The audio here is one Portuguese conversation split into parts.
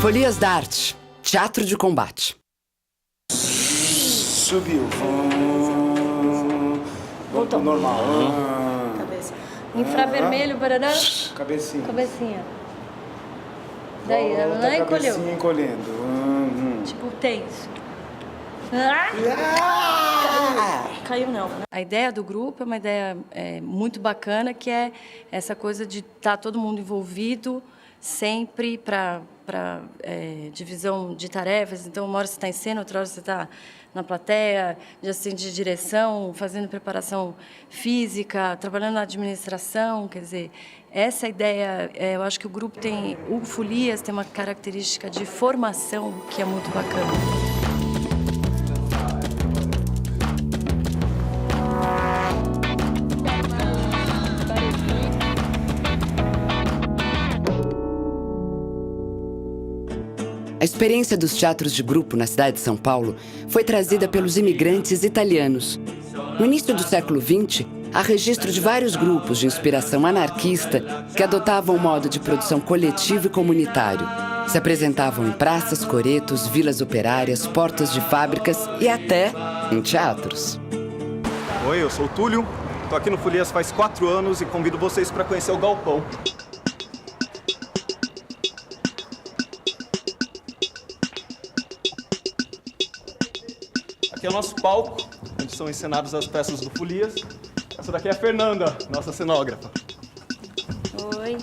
Folias da Arte, teatro de combate. Subiu. Voltou. Normal. Cabeça. Infravermelho, barará. Cabecinha. Cabecinha. Daí, ela Volta, não encolheu. cabecinha encolhendo. Tipo, tenso. Caiu não, né? A ideia do grupo é uma ideia muito bacana, que é essa coisa de estar todo mundo envolvido sempre para divisão de tarefas. Então, uma hora você está em cena, outra hora você está na plateia, de assistente de direção, fazendo preparação física, trabalhando na administração. Quer dizer, essa ideia, eu acho que o grupo tem... O Folias tem uma característica de formação que é muito bacana. A experiência dos teatros de grupo na cidade de São Paulo foi trazida pelos imigrantes italianos. No início do século XX, há registro de vários grupos de inspiração anarquista que adotavam um modo de produção coletivo e comunitário. Se apresentavam em praças, coretos, vilas operárias, portas de fábricas e até em teatros. Oi, eu sou o Túlio, estou aqui no Folias faz 4 anos e convido vocês para conhecer o Galpão. Aqui é o nosso palco, onde são encenadas as peças do Folias. Essa daqui é a Fernanda, nossa cenógrafa. Oi.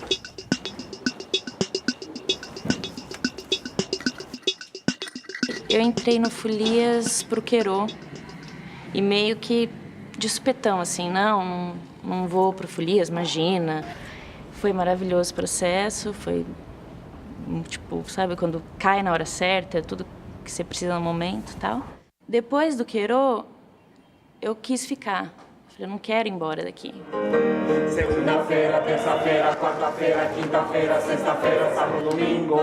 Eu entrei no Folias pro Queiro e meio que de supetão, assim, não vou pro Folias, imagina. Foi maravilhoso o processo, foi, tipo, sabe, quando cai na hora certa, tudo que você precisa no momento e tal. Depois do Queiro, eu quis ficar. Falei, eu não quero ir embora daqui. Segunda-feira, terça-feira, quarta-feira, quinta-feira, sexta-feira, sábado, domingo.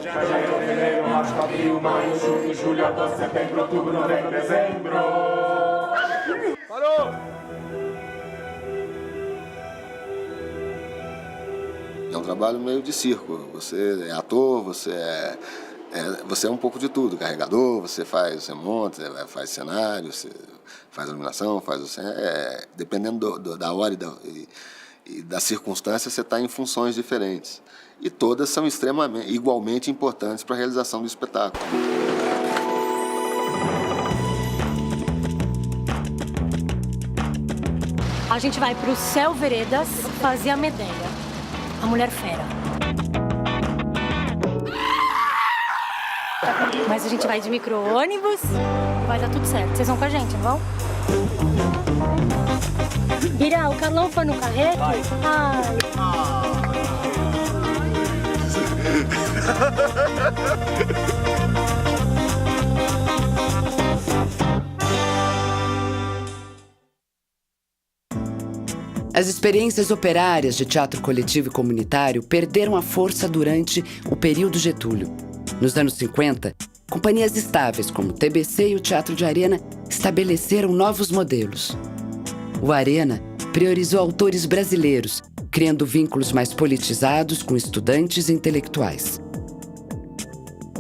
Janeiro, fevereiro, março, abril, maio, junho, julho, agosto, setembro, outubro, novembro, dezembro. Parou! É um trabalho meio de circo. Você é ator, você é um pouco de tudo. Carregador, você monta, faz cenário, você faz iluminação, dependendo da hora e da circunstância, você está em funções diferentes. E todas são igualmente importantes para a realização do espetáculo. A gente vai para o Céu Veredas fazer a Medéia, a Mulher Fera. Mas a gente vai de micro-ônibus, vai dar tudo certo. Vocês vão com a gente, não vão? Ira, o Carlão foi no carreto? Vai. Ai. As experiências operárias de teatro coletivo e comunitário perderam a força durante o período Getúlio. Nos anos 50, companhias estáveis como o TBC e o Teatro de Arena estabeleceram novos modelos. O Arena priorizou autores brasileiros, criando vínculos mais politizados com estudantes e intelectuais.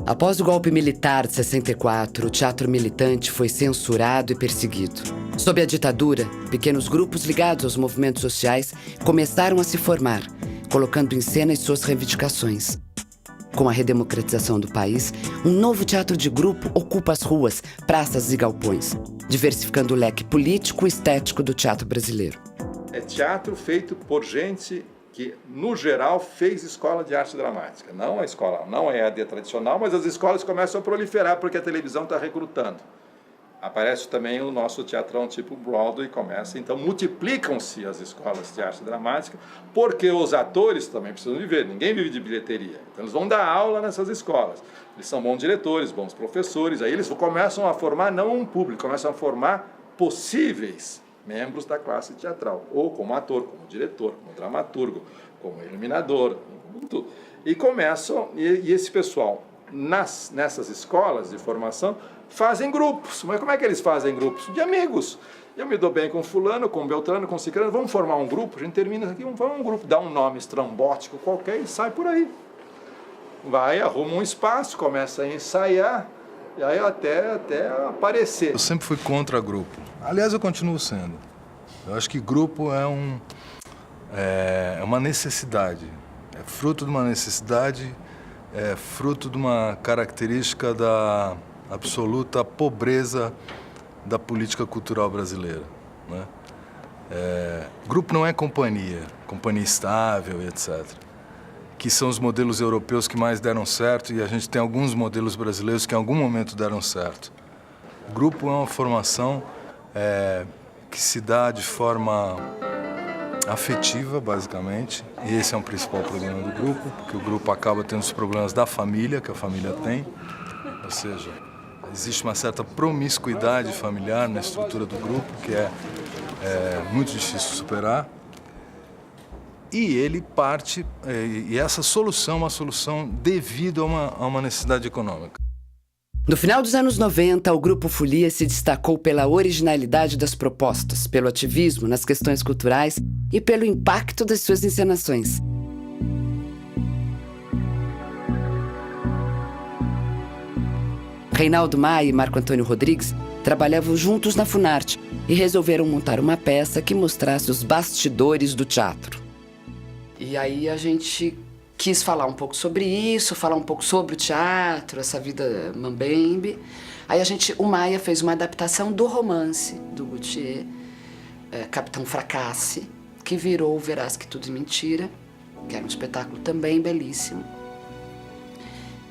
Após o golpe militar de 64, o teatro militante foi censurado e perseguido. Sob a ditadura, pequenos grupos ligados aos movimentos sociais começaram a se formar, colocando em cena as suas reivindicações. Com a redemocratização do país, um novo teatro de grupo ocupa as ruas, praças e galpões, diversificando o leque político e estético do teatro brasileiro. É teatro feito por gente que, no geral, fez escola de arte dramática. Não a escola, não é a EAD tradicional, mas as escolas começam a proliferar porque a televisão está recrutando. Aparece também o nosso teatrão tipo Broadway, começa, então multiplicam-se as escolas de arte dramática, porque os atores também precisam viver, ninguém vive de bilheteria. Então eles vão dar aula nessas escolas. Eles são bons diretores, bons professores, aí eles começam a formar não um público, começam a formar possíveis membros da classe teatral, ou como ator, como diretor, como dramaturgo, como iluminador, como tudo. E começam, e esse pessoal, nessas escolas de formação, fazem grupos. Mas como é que eles fazem grupos? De amigos. Eu me dou bem com fulano, com beltrano, com ciclano, vamos formar um grupo, a gente termina aqui, vamos um grupo, dá um nome estrambótico qualquer e sai por aí. vai, arruma um espaço, começa a ensaiar, e aí até aparecer. Eu sempre fui contra grupo. Aliás, eu continuo sendo. Eu acho que grupo é uma necessidade. É fruto de uma necessidade, é fruto de uma característica da absoluta pobreza da política cultural brasileira, né? Grupo não é companhia estável, etc. Que são os modelos europeus que mais deram certo, e a gente tem alguns modelos brasileiros que em algum momento deram certo. Grupo é uma formação que se dá de forma afetiva, basicamente, e esse é um principal problema do grupo, porque o grupo acaba tendo os problemas da família, que a família tem, ou seja, existe uma certa promiscuidade familiar na estrutura do grupo, que é muito difícil de superar. E ele parte, e essa solução é uma solução devido a uma necessidade econômica. No final dos anos 90, o Grupo Folia se destacou pela originalidade das propostas, pelo ativismo nas questões culturais e pelo impacto das suas encenações. Reinaldo Maia e Marco Antônio Rodrigues trabalhavam juntos na Funarte e resolveram montar uma peça que mostrasse os bastidores do teatro. E aí a gente quis falar um pouco sobre isso, falar um pouco sobre o teatro, essa vida mambembe. Aí o Maia fez uma adaptação do romance do Gautier, Capitão Fracasse, que virou Verás que Tudo é Mentira, que era um espetáculo também belíssimo,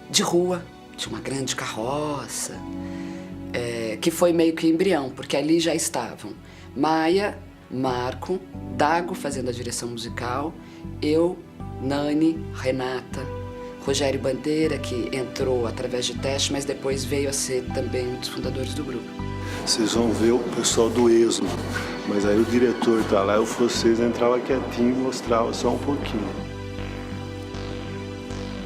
de rua, de uma grande carroça, que foi meio que embrião, porque ali já estavam Maia, Marco, Dago fazendo a direção musical, eu, Nani, Renata, Rogério Bandeira, que entrou através de teste, mas depois veio a ser também um dos fundadores do grupo. Vocês vão ver o pessoal do Êxodo, mas aí o diretor tá lá e o francês entrava quietinho e mostrava só um pouquinho.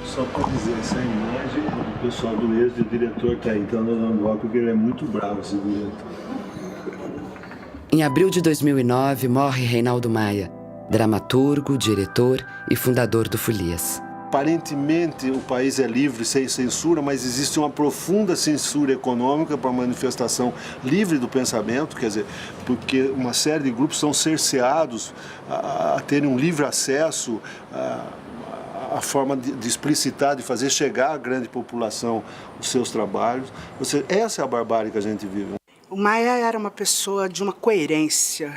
Só para dizer, essa imagem do pessoal do Êxodo, o diretor tá aí, tá andando lá porque ele é muito bravo, esse diretor. Em abril de 2009, morre Reinaldo Maia, dramaturgo, diretor e fundador do Folias. Aparentemente o país é livre, sem censura, mas existe uma profunda censura econômica para a manifestação livre do pensamento, quer dizer, porque uma série de grupos são cerceados a terem um livre acesso à forma de explicitar, de fazer chegar à grande população os seus trabalhos. Ou seja, essa é a barbárie que a gente vive. O Maia era uma pessoa de uma coerência,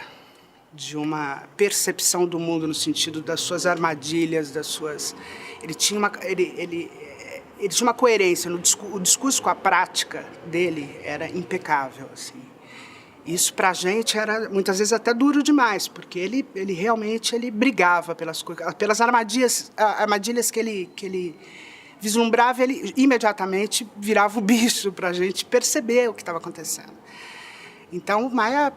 de uma percepção do mundo no sentido das suas armadilhas, das suas... Ele tinha uma coerência, o discurso com a prática dele era impecável, assim. Isso pra gente era muitas vezes até duro demais, porque ele realmente brigava pelas armadilhas que ele vislumbrava, ele imediatamente virava o bicho pra gente perceber o que estava acontecendo. Então o Maia,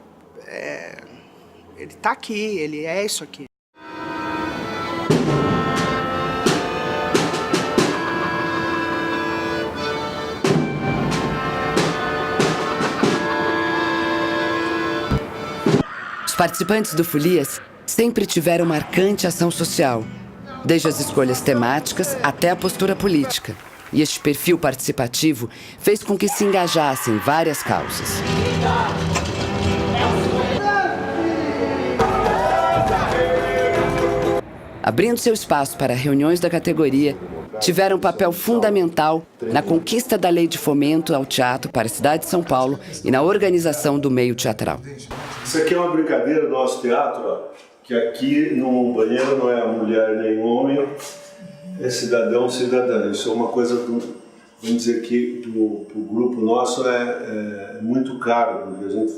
ele está aqui, ele é isso aqui. Os participantes do Folias sempre tiveram marcante ação social, desde as escolhas temáticas até a postura política. E este perfil participativo fez com que se engajassem em várias causas. Abrindo seu espaço para reuniões da categoria, tiveram um papel fundamental na conquista da lei de fomento ao teatro para a cidade de São Paulo e na organização do meio teatral. Isso aqui é uma brincadeira do nosso teatro, ó, que aqui no banheiro não é mulher nem homem, é cidadão, cidadã. Isso é uma coisa, vamos dizer que para o grupo nosso é muito caro, porque a gente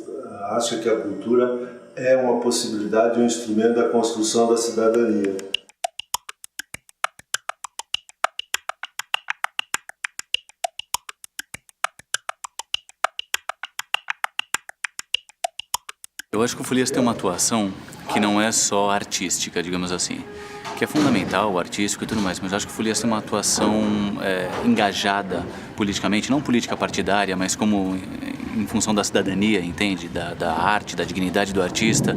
acha que a cultura é uma possibilidade, um instrumento da construção da cidadania. Eu acho que o Folias tem uma atuação que não é só artística, digamos assim, que é fundamental, o artístico e tudo mais, mas eu acho que o Folias tem uma atuação engajada politicamente, não política partidária, mas como em função da cidadania, entende? Da arte, da dignidade do artista,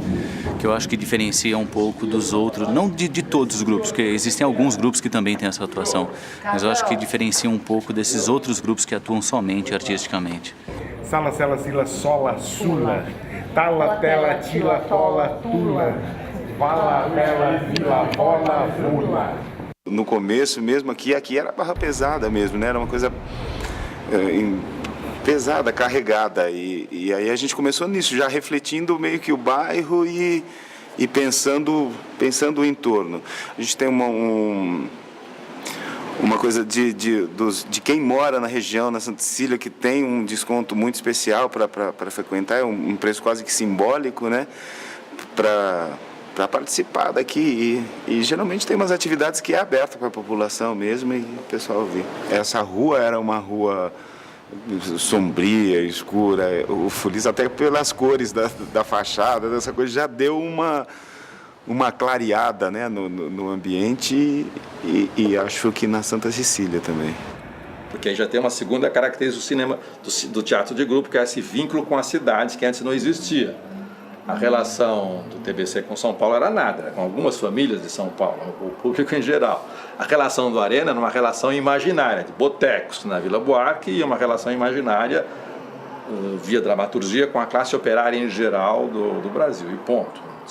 que eu acho que diferencia um pouco dos outros, não de todos os grupos, porque existem alguns grupos que também têm essa atuação, mas eu acho que diferencia um pouco desses outros grupos que atuam somente artisticamente. Sala, sela, sila, sola, sula, tala, tela, tila, tola, tula, vala, tela, vila, bola, vula. No começo mesmo, aqui era barra pesada mesmo, né? Era uma coisa pesada, carregada. E aí a gente começou nisso, já refletindo meio que o bairro e pensando o entorno. A gente tem uma coisa de quem mora na região, na Santa Cecília, que tem um desconto muito especial para frequentar, é um preço quase que simbólico, né? Para participar daqui e geralmente tem umas atividades que é aberta para a população mesmo e o pessoal vê. Essa rua era uma rua sombria, escura, o Folias até pelas cores da fachada, dessa coisa já deu uma clareada, né, no ambiente e acho que na Santa Cecília também. Porque aí já tem uma segunda característica do cinema, do teatro de grupo, que é esse vínculo com a cidade que antes não existia. A relação do TBC com São Paulo era nada, era com algumas famílias de São Paulo, o público em geral. A relação do Arena era uma relação imaginária, de botecos na Vila Buarque, e uma relação imaginária via dramaturgia com a classe operária em geral do Brasil, e ponto. Não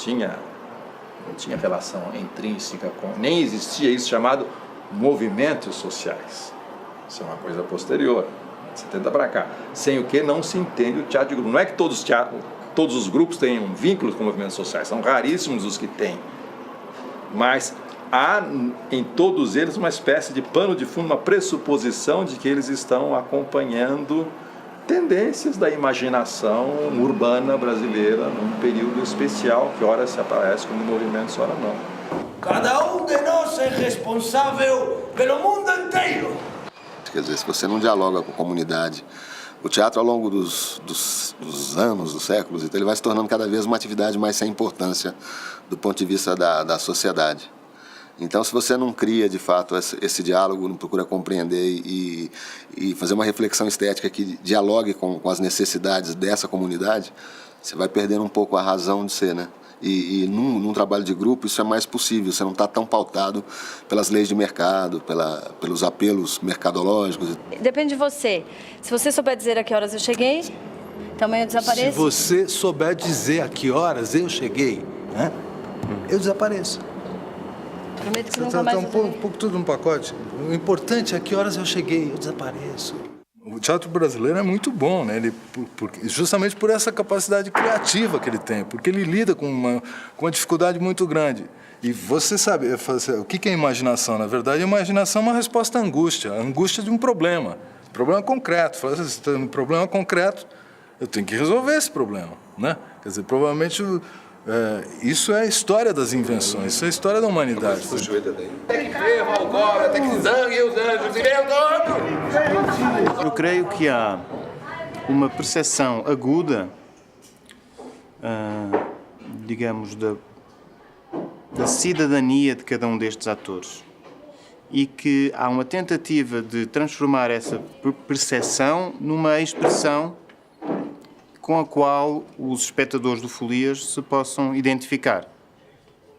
tinha relação intrínseca, nem existia isso chamado movimentos sociais. Isso é uma coisa posterior, de 70 para cá. Sem o que não se entende o teatro de grupo. Não é que todos os grupos têm um vínculo com movimentos sociais, são raríssimos os que têm, mas há em todos eles uma espécie de pano de fundo, uma pressuposição de que eles estão acompanhando tendências da imaginação urbana brasileira num período especial, que ora se aparece como movimentos, ora não. Cada um de nós é responsável pelo mundo inteiro. Quer dizer, se você não dialoga com a comunidade, o teatro, ao longo dos anos, dos séculos, então, ele vai se tornando cada vez uma atividade mais sem importância do ponto de vista da sociedade. Então, se você não cria, de fato, esse diálogo, não procura compreender e fazer uma reflexão estética que dialogue com as necessidades dessa comunidade, você vai perdendo um pouco a razão de ser, né? E num trabalho de grupo isso é mais possível, você não está tão pautado pelas leis de mercado, pelos apelos mercadológicos. Depende de você. Se você souber dizer a que horas eu cheguei, também eu desapareço. Se você souber dizer a que horas eu cheguei, né, eu desapareço. Prometo que nunca mais... Um pouco tudo no pacote. O importante é a que horas eu cheguei, eu desapareço. O teatro brasileiro é muito bom, né? Justamente por essa capacidade criativa que ele tem, porque ele lida com uma dificuldade muito grande. E você sabe, o que é imaginação? Na verdade, a imaginação é uma resposta à angústia, a angústia de um problema concreto. Fala assim, se tem um problema concreto, eu tenho que resolver esse problema, né? Quer dizer, provavelmente isso é a história das invenções, isso é a história da humanidade. Até que ferro, agora, até que zangue os anjos e meu dono! Eu creio que há uma percepção aguda, digamos, da cidadania de cada um destes atores e que há uma tentativa de transformar essa percepção numa expressão com a qual os espectadores do Folias se possam identificar.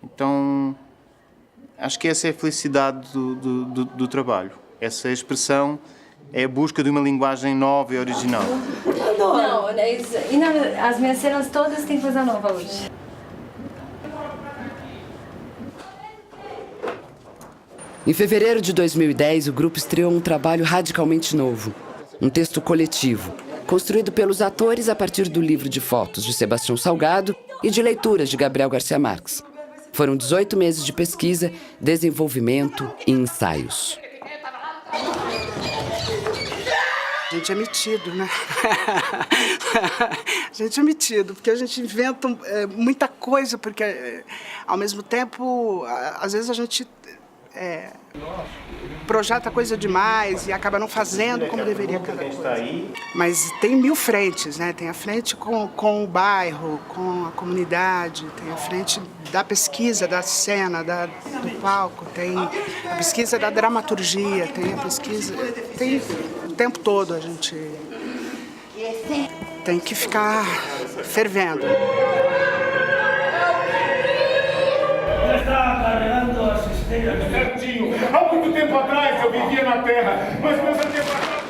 Então, acho que essa é a felicidade do trabalho. Essa expressão é a busca de uma linguagem nova e original. Não, as minhas cenas todas têm coisa nova hoje. Em fevereiro de 2010, o grupo estreou um trabalho radicalmente novo, um texto coletivo, construído pelos atores a partir do livro de fotos de Sebastião Salgado e de leituras de Gabriel Garcia Marques. Foram 18 meses de pesquisa, desenvolvimento e ensaios. A gente é metido, né? A gente é metido, porque a gente inventa muita coisa, porque, ao mesmo tempo, às vezes a gente projeta coisa demais e acaba não fazendo como deveria cada coisa. Mas tem 1000 frentes, né? Tem a frente com o bairro, com a comunidade, tem a frente da pesquisa, da cena, do palco, tem a pesquisa da dramaturgia, tem a pesquisa... Tem o tempo todo a gente... tem que ficar fervendo. Já está carregando a cisteira certinho. Há muito tempo atrás eu vivia na Terra, mas meus antepassados...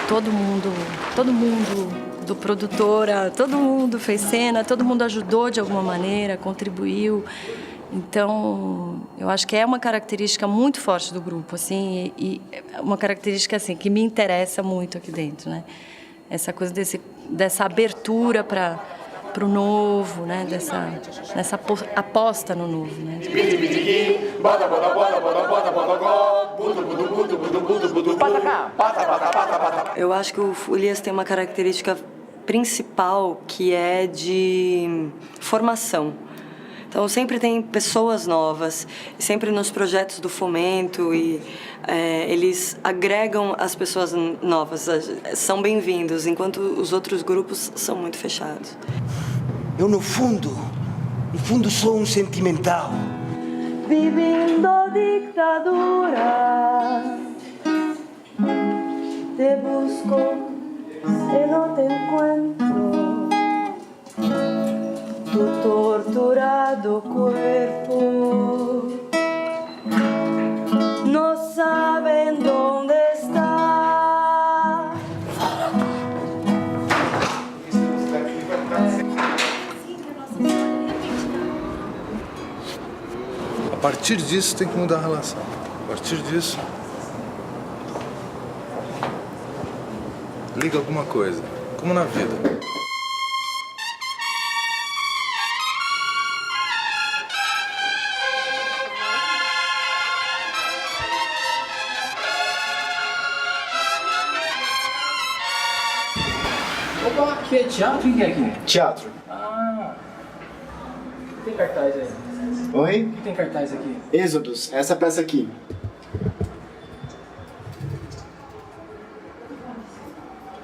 Todo mundo do produtora, todo mundo fez cena, todo mundo ajudou de alguma maneira, contribuiu. Então, eu acho que é uma característica muito forte do grupo, assim, e uma característica assim que me interessa muito aqui dentro, né? Essa coisa dessa abertura para o novo, né? Dessa aposta no novo, né? Eu acho que o Folias tem uma característica principal que é de formação. Então, sempre tem pessoas novas, sempre nos projetos do Fomento, e eles agregam as pessoas novas, são bem-vindos, enquanto os outros grupos são muito fechados. Eu, no fundo, sou um sentimental. Vivindo dictadura, te busco e não te encuentro. Tu torturado cuerpo no saben dónde está. A partir disso tem que mudar a relação. A partir disso, liga alguma coisa, como na vida. Opa, aqui é teatro? O que é aqui? Teatro. Ah, o que tem cartaz aí? Oi? O que tem cartaz aqui? Êxodos, essa peça aqui.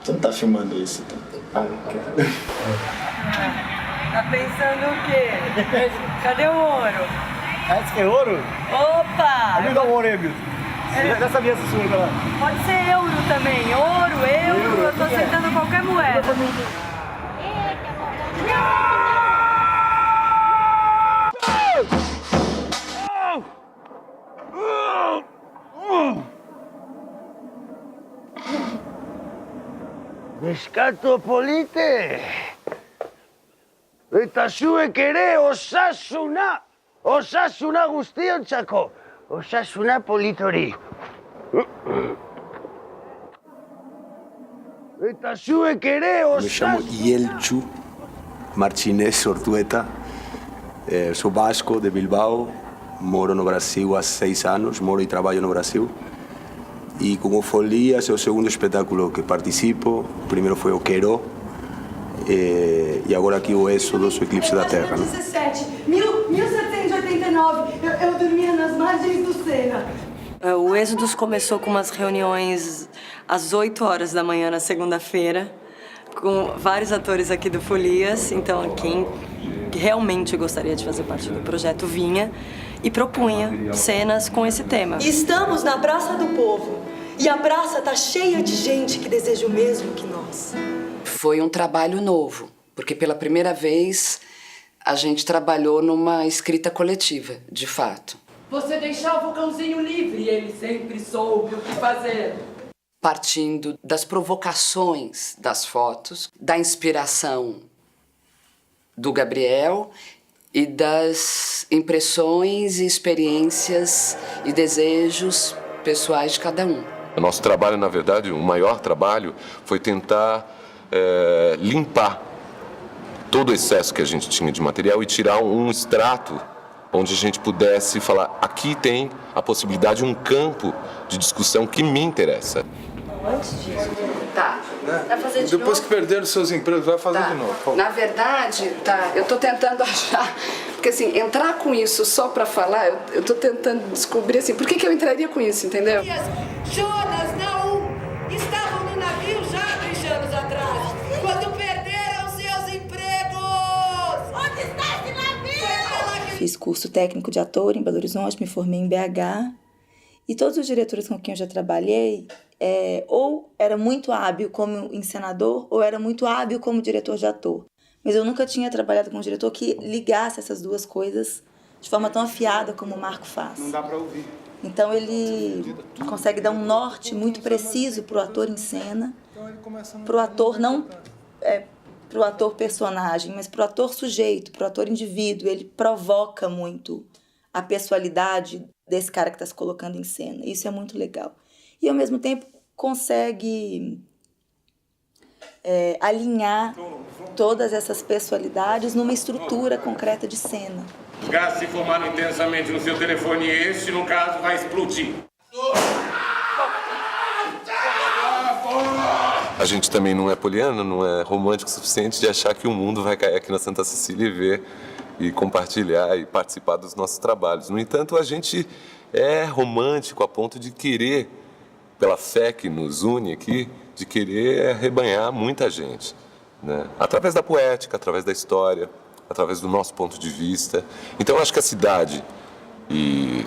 Você não tá filmando isso, tá? Ah, não quero. Tá pensando o quê? Cadê o ouro? Esse é ouro? Opa! Me dá um ouro aí, Milton. Já sabia essa sua lá. Pode ser euro também. Ouro, euro, eu tô aceitando qualquer moeda. Eskatopolite! Eta zuek ere osasuna! Osasuna guztiontzako! Osasuna politori! Eta zuek ere Me chamo Yelchu Martinez Ortueta, sou basco de Bilbao, moro no Brasil há 6 anos, moro e trabalho no Brasil. E como Folias é o segundo espetáculo que participo, o primeiro foi o Quero, e agora aqui o Êxodos, o Eclipse da Terra. 1789, eu dormia nas margens do Sena. O Êxodos começou com umas reuniões às 8 horas da manhã na segunda-feira, com vários atores aqui do Folias, então quem realmente gostaria de fazer parte do projeto vinha e propunha cenas com esse tema. Estamos na Praça do Povo e a praça tá cheia de gente que deseja o mesmo que nós. Foi um trabalho novo, porque pela primeira vez a gente trabalhou numa escrita coletiva, de fato. Você deixar o vulcãozinho livre e ele sempre soube o que fazer. Partindo das provocações das fotos, da inspiração do Gabriel e das impressões e experiências e desejos pessoais de cada um. O nosso trabalho, na verdade, o maior trabalho foi tentar limpar todo o excesso que a gente tinha de material e tirar um extrato onde a gente pudesse falar, aqui tem a possibilidade de um campo de discussão que me interessa. Antes disso, tá. Vai fazer de Depois novo? que perderam seus empregos, vai fazer Tá. de novo. Por favor. Na verdade, tá, eu tô tentando achar, porque assim, entrar com isso só pra falar, eu tô tentando descobrir assim, por que eu entraria com isso, entendeu? Jonas, Naum, estavam no navio já 3 anos atrás, quando perderam seus empregos! Onde está esse navio? Fiz curso técnico de ator em Belo Horizonte, me formei em BH E todos os diretores com quem eu já trabalhei, ou era muito hábil como encenador, ou era muito hábil como diretor de ator. Mas eu nunca tinha trabalhado com um diretor que ligasse essas duas coisas de forma tão afiada como o Marco faz. Não dá para ouvir. Então ele consegue dar um norte muito preciso para o ator em cena, para o ator não para o ator personagem, mas para o ator sujeito, para o ator indivíduo. Ele provoca muito a pessoalidade desse cara que está se colocando em cena. Isso é muito legal. E, ao mesmo tempo, consegue alinhar todas essas pessoalidades numa estrutura concreta de cena. Os gases se formaram intensamente no seu telefone e este, no caso, vai explodir. A gente também não é poliana, não é romântico o suficiente de achar que o mundo vai cair aqui na Santa Cecília e ver e compartilhar e participar dos nossos trabalhos. No entanto, a gente é romântico a ponto de querer, pela fé que nos une aqui, de querer arrebanhar muita gente, né? Através da poética, através da história, através do nosso ponto de vista. Então, eu acho que a cidade e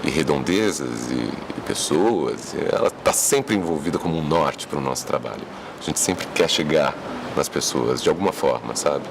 redondezas e pessoas, ela está sempre envolvida como um norte para o nosso trabalho. A gente sempre quer chegar nas pessoas de alguma forma, sabe?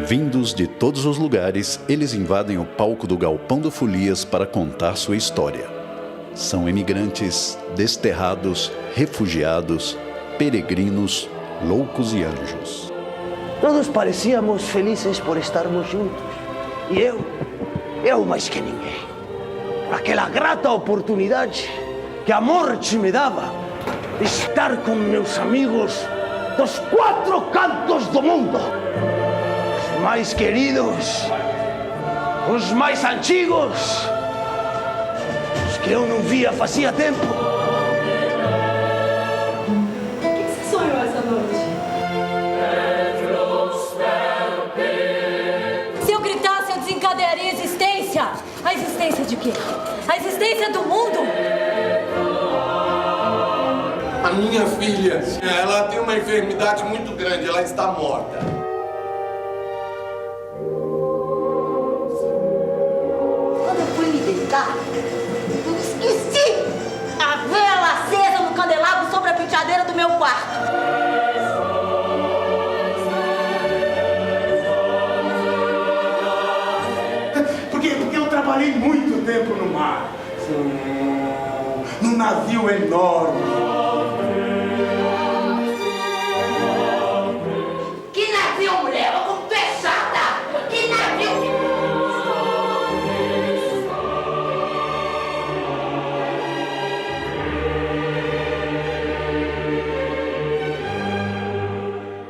Vindos de todos os lugares, eles invadem o palco do Galpão do Folias para contar sua história. São emigrantes, desterrados, refugiados, peregrinos, loucos e anjos. Todos parecíamos felizes por estarmos juntos. E eu mais que ninguém. Por aquela grata oportunidade que a morte me dava de estar com meus amigos dos 4 cantos do mundo. Os mais queridos, os mais antigos, os que eu não via fazia tempo. O que você sonhou essa noite? Se eu gritasse, eu desencadearia a existência. A existência de quê? A existência do mundo. A minha filha, ela tem uma enfermidade muito grande, ela está morta. Eu esqueci a vela acesa no candelabro sobre a penteadeira do meu quarto. Porque eu trabalhei muito tempo no mar. Num navio enorme. Que navio, mulher? Eu vou fechada! Que navio!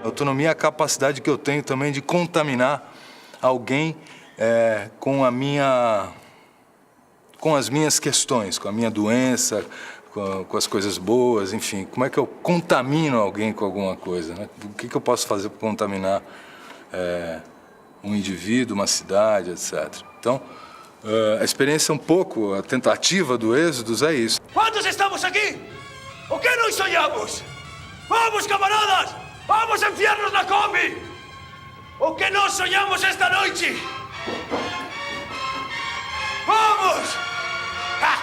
Autonomia é a capacidade que eu tenho também de contaminar alguém com as minhas questões, com a minha doença, com as coisas boas, enfim. Como é que eu contamino alguém com alguma coisa, né? O que eu posso fazer para contaminar um indivíduo, uma cidade, etc. Então, a experiência um pouco, a tentativa do Êxodos é isso. ¿Cuántos estamos aquí? ¿O qué nos soñamos? ¡Vamos, camaradas! ¡Vamos a enfiarnos na Kombi! ¿O que nos soñamos esta noche? ¡Vamos! ¡Ah!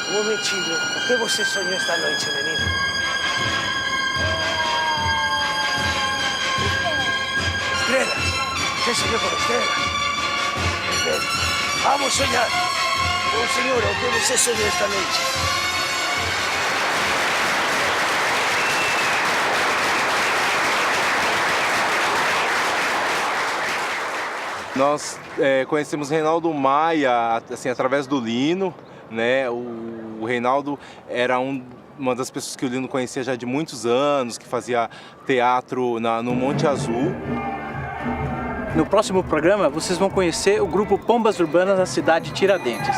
Un momentinho, o que você sonhou esta noite, menina? Estrela, você sonhou com estrela? Bem, vamos sonhar. Bom, senhora, o que você sonhou esta noite? Nós conhecemos Reinaldo Maia assim, através do Lino. né? O Reinaldo era uma das pessoas que o Lino conhecia já de muitos anos, que fazia teatro no Monte Azul. No próximo programa, vocês vão conhecer o grupo Pombas Urbanas da cidade de Tiradentes.